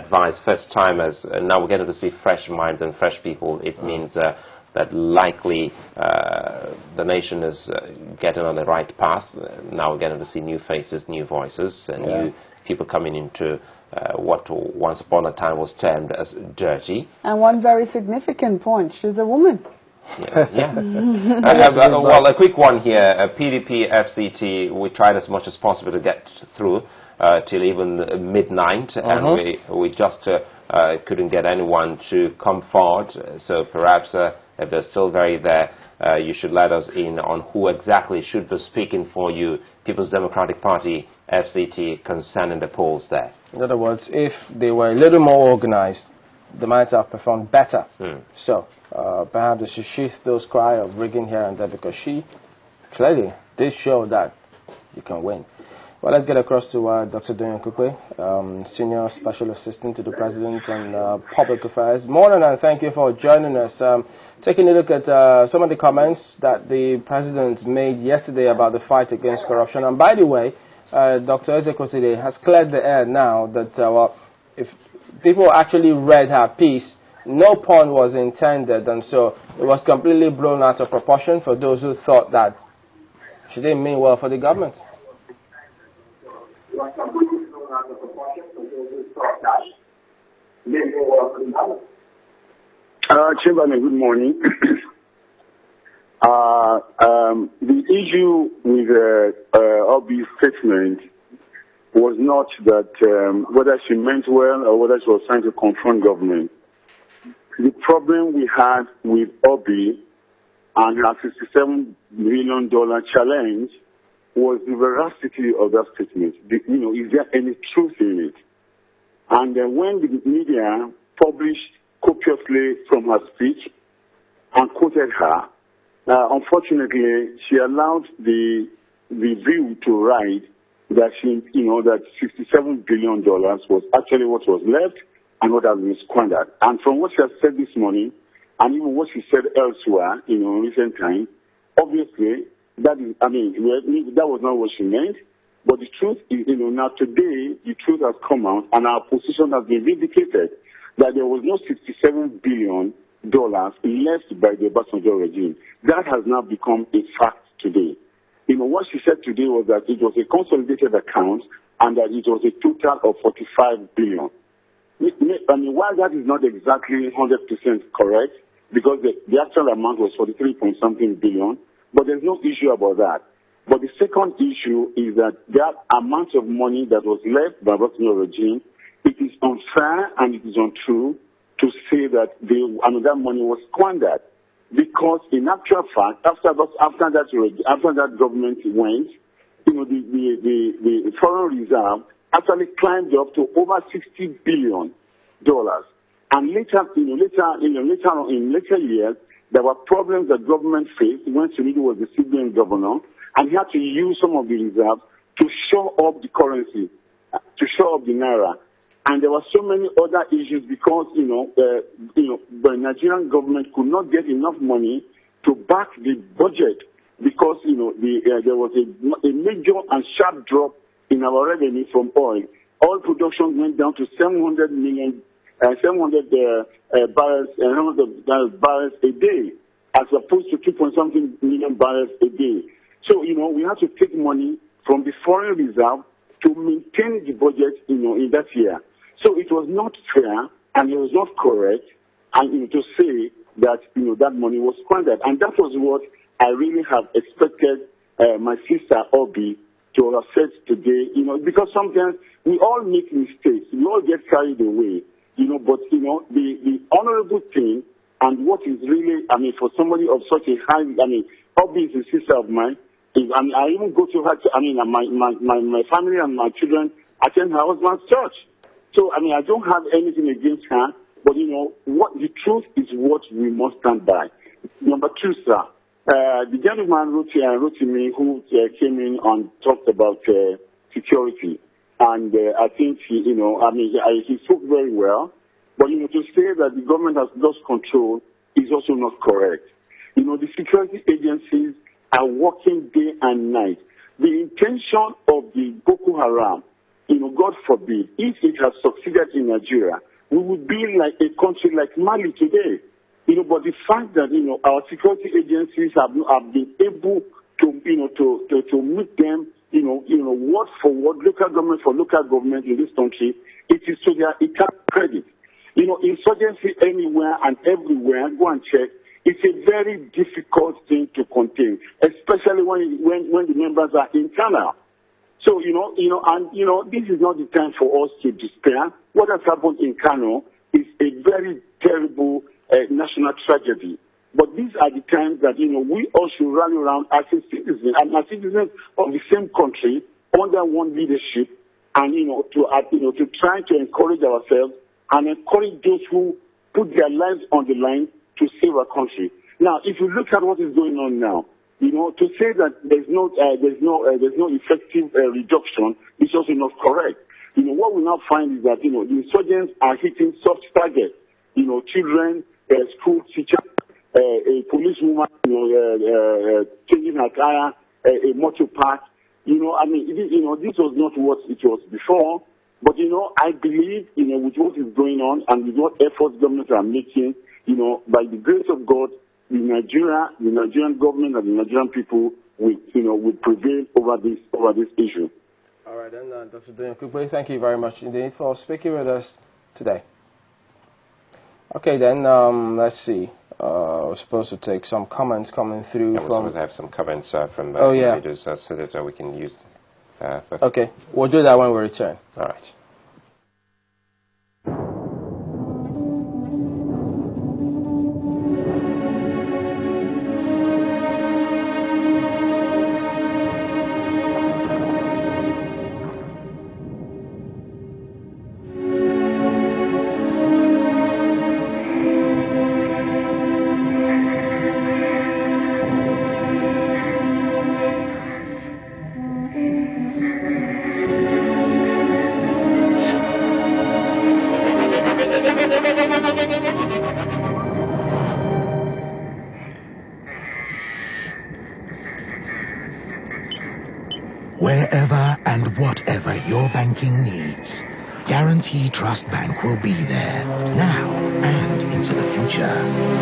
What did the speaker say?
advise first-timers, now we're getting to see fresh minds and fresh people. It means that likely the nation is getting on the right path. Now we're getting to see new faces, new voices, and new people coming into what once upon a time was termed as dirty. And one very significant point, she's a woman. Yeah. Well, a quick one here. PDP, FCT, we tried as much as possible to get through till even midnight, and we just couldn't get anyone to come forward. So perhaps if they're still there, you should let us in on who exactly should be speaking for you, People's Democratic Party, FCT, concerning the polls there. In other words, if they were a little more organized, they might have performed better. So perhaps they should shift those cry of rigging here and there, because she clearly did show that you can win. Well, let's get across to Dr. Okupe, Senior Special Assistant to the President on Public Affairs. Morning, and thank you for joining us. Taking a look at some of the comments that the President made yesterday about the fight against corruption. And by the way, Dr. Ezekwesili has cleared the air now that if people actually read her piece, no pun was intended, and so it was completely blown out of proportion for those who thought that she didn't mean well for the government. Chamberlain, good morning. The issue with Obi's statement was not that whether she meant well or whether she was trying to confront government. The problem we had with Obi and her $67 million challenge was the veracity of that statement. Is there any truth in it? And when the media published copiously from her speech and quoted her, unfortunately, she allowed the view to ride that that $67 billion was actually what was left and what has been squandered. And from what she has said this morning, and even what she said elsewhere, in recent times, obviously, that was not what she meant. But the truth is, now today, the truth has come out, and our position has been vindicated that there was no $67 billion left by the Obasanjo regime. That has now become a fact today. What she said today was that it was a consolidated account and that it was a total of $45 billion. While that is not exactly 100% correct, because the actual amount was 43-point-something billion, but there's no issue about that. But the second issue is that amount of money that was left by the Obasanjo regime, it is unfair and it is untrue to say that that money was squandered. Because in actual fact, after that government went, the foreign reserve actually climbed up to over $60 billion. And later in later years, there were problems that government faced when Soludo was the CBN governor, and he had to use some of the reserves to shore up the currency, to shore up the naira. And there were so many other issues because, the Nigerian government could not get enough money to back the budget because, there was a major and sharp drop in our revenue from oil. Oil production went down to 700 barrels a day, as opposed to 2-point-something million barrels a day. So, we had to take money from the foreign reserve to maintain the budget, in that year. So it was not fair and it was not correct, and to say that that money was squandered. And that was what I really have expected my sister Obi to have said today. Because sometimes we all make mistakes, we all get carried away. But the honorable thing and what is really, for somebody of such a high, Obi is a sister of mine. I even go to her. My family and my children attend her husband's church. So, I don't have anything against her, but, what the truth is what we must stand by. Number two, sir, the gentleman wrote to me who came in and talked about security. And I think, he spoke very well. But, to say that the government has lost control is also not correct. The security agencies are working day and night. The intention of the Boko Haram God forbid, if it has succeeded in Nigeria, we would be like a country like Mali today. But the fact that, our security agencies have been able to, to meet them, word for word, local government for local government in this country, it is to their credit. Insurgency anywhere and everywhere, go and check, it's a very difficult thing to contain, especially when the members are internal. So, this is not the time for us to despair. What has happened in Kano is a very terrible national tragedy. But these are the times that, we all should rally around as a citizen and as citizens of the same country under one leadership and, to try to encourage ourselves and encourage those who put their lives on the line to save our country. Now, if you look at what is going on now, to say that there's no effective reduction is also not correct. What we now find is that, the insurgents are hitting soft targets. Children, school teachers, a policewoman, changing her tire, a motor park. This was not what it was before. But, I believe, with what is going on and with what efforts governments are making, by the grace of God, the Nigerian government and the Nigerian people will prevail over this issue. All right, then, Dr. Okupe, thank you very much indeed for speaking with us today. Okay, then, let's see. We're supposed to take some comments coming through we're supposed to have some comments from readers so that we can use. Okay, we'll do that when we return. All right. Wherever and whatever your banking needs, Guarantee Trust Bank will be there, now and into the future.